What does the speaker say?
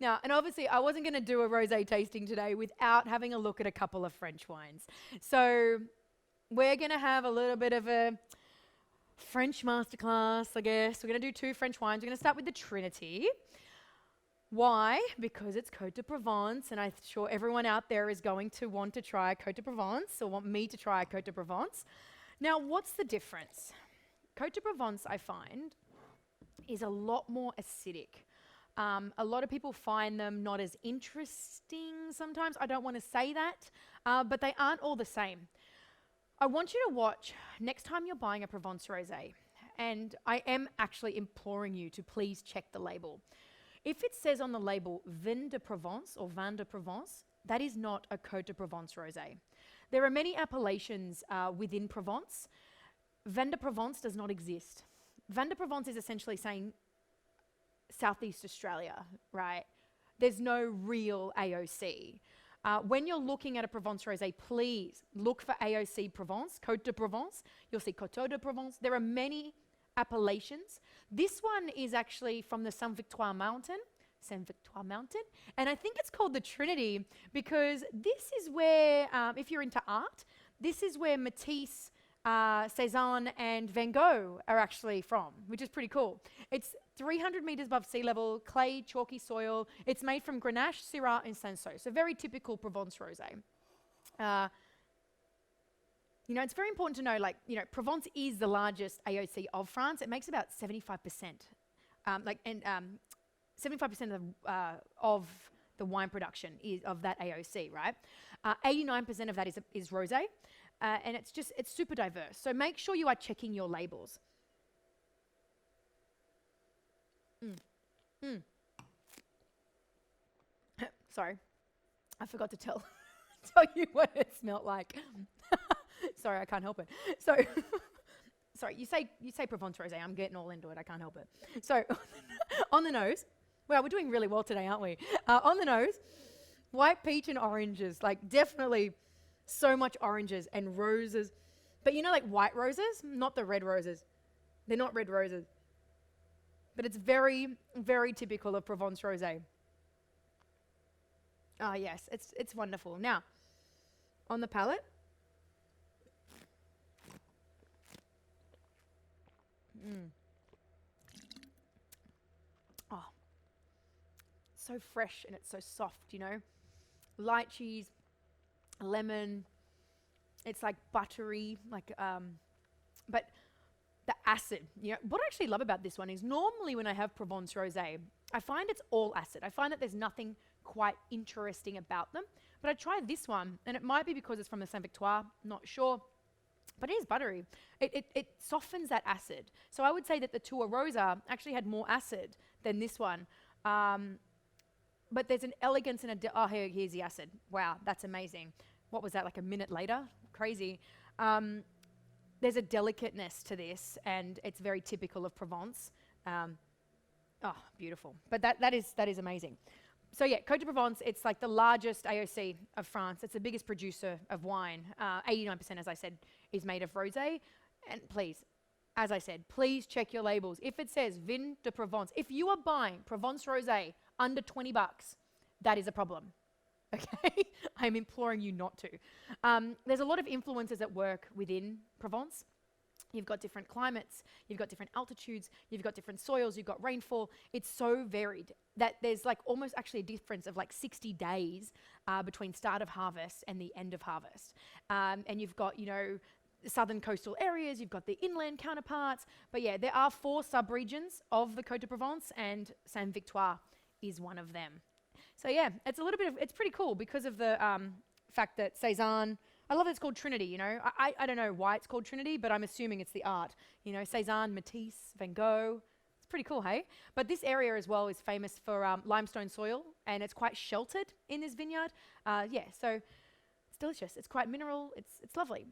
Now, and obviously I wasn't going to do a rosé tasting today without having a look at a couple of French wines. So we're going to have a little bit of a French masterclass, I guess. We're going to do 2 French wines. We're going to start with the Trinity. Why? Because it's Côte de Provence, and I'm sure everyone out there is going to want to try Côte de Provence, or want me to try Côte de Provence. Now, what's the difference? Côte de Provence, I find, is a lot more acidic. A lot of people find them not as interesting sometimes. I don't want to say that, but they aren't all the same. I want you to watch next time you're buying a Provence Rosé, and I am actually imploring you to please check the label. If it says on the label Vin de Provence or Vin de Provence, that is not a Côte de Provence Rosé. There are many appellations within Provence. Vin de Provence does not exist. Vin de Provence is essentially saying Southeast Australia, right? There's no real AOC. When you're looking at a Provence Rosé, please look for AOC Provence, Côte de Provence. You'll see Coteau de Provence. There are many appellations. This one is actually from the Sainte-Victoire mountain, and I think it's called the Trinity because this is where, if you're into art, this is where Matisse, Cézanne and Van Gogh are actually from, which is pretty cool. It's 300 meters above sea level, clay, chalky soil. It's made from Grenache, Syrah and Cinsault, so very typical Provence Rosé. You know, it's very important to know, like, you know, Provence is the largest AOC of France. It makes about 75%, 75% of the wine production is of that AOC, right? 89% of that is rosé, and it's super diverse. So make sure you are checking your labels. Sorry, I forgot to tell you what it smelled like. Sorry, I can't help it. So, sorry, you say Provence Rosé. I'm getting all into it. I can't help it. So, on the nose, wow, we're doing really well today, aren't we? On the nose, white peach and oranges, like definitely so much oranges and roses. But you know, like white roses, not the red roses. They're not red roses. But it's very, very typical of Provence Rosé. Ah, yes, it's wonderful. Now, on the palate. Oh, so fresh and it's so soft, you know. Light cheese, lemon. It's like buttery, like but the acid, you know, what I actually love about this one is normally when I have Provence Rosé, I find it's all acid. I find that there's nothing quite interesting about them. But I tried this one, and it might be because it's from the Sainte-Victoire, not sure. But it is buttery. It softens that acid. So I would say that the Tour Rosa actually had more acid than this one. But there's an elegance and oh, here's the acid. Wow, that's amazing. What was that, like a minute later? Crazy. There's a delicateness to this, and it's very typical of Provence. Oh, beautiful. But that is amazing. So yeah, Côte de Provence, it's like the largest AOC of France. It's the biggest producer of wine. 89%, as I said, is made of rosé. And please, as I said, please check your labels. If it says Vin de Provence, if you are buying Provence Rosé under $20, that is a problem. Okay? I'm imploring you not to. There's a lot of influences at work within Provence. You've got different climates, you've got different altitudes, you've got different soils, you've got rainfall. It's so varied that there's like almost actually a difference of like 60 days between start of harvest and the end of harvest. And you've got, you know, southern coastal areas, you've got the inland counterparts. But yeah, there are 4 sub-regions of the Côte de Provence, and Sainte-Victoire is one of them. So yeah, it's a little bit of, it's pretty cool because of the fact that Cézanne, I love that it's called Trinity, you know. I don't know why it's called Trinity, but I'm assuming it's the art. You know, Cézanne, Matisse, Van Gogh. It's pretty cool, hey? But this area as well is famous for limestone soil, and it's quite sheltered in this vineyard. Yeah, so it's delicious. It's quite mineral. It's lovely.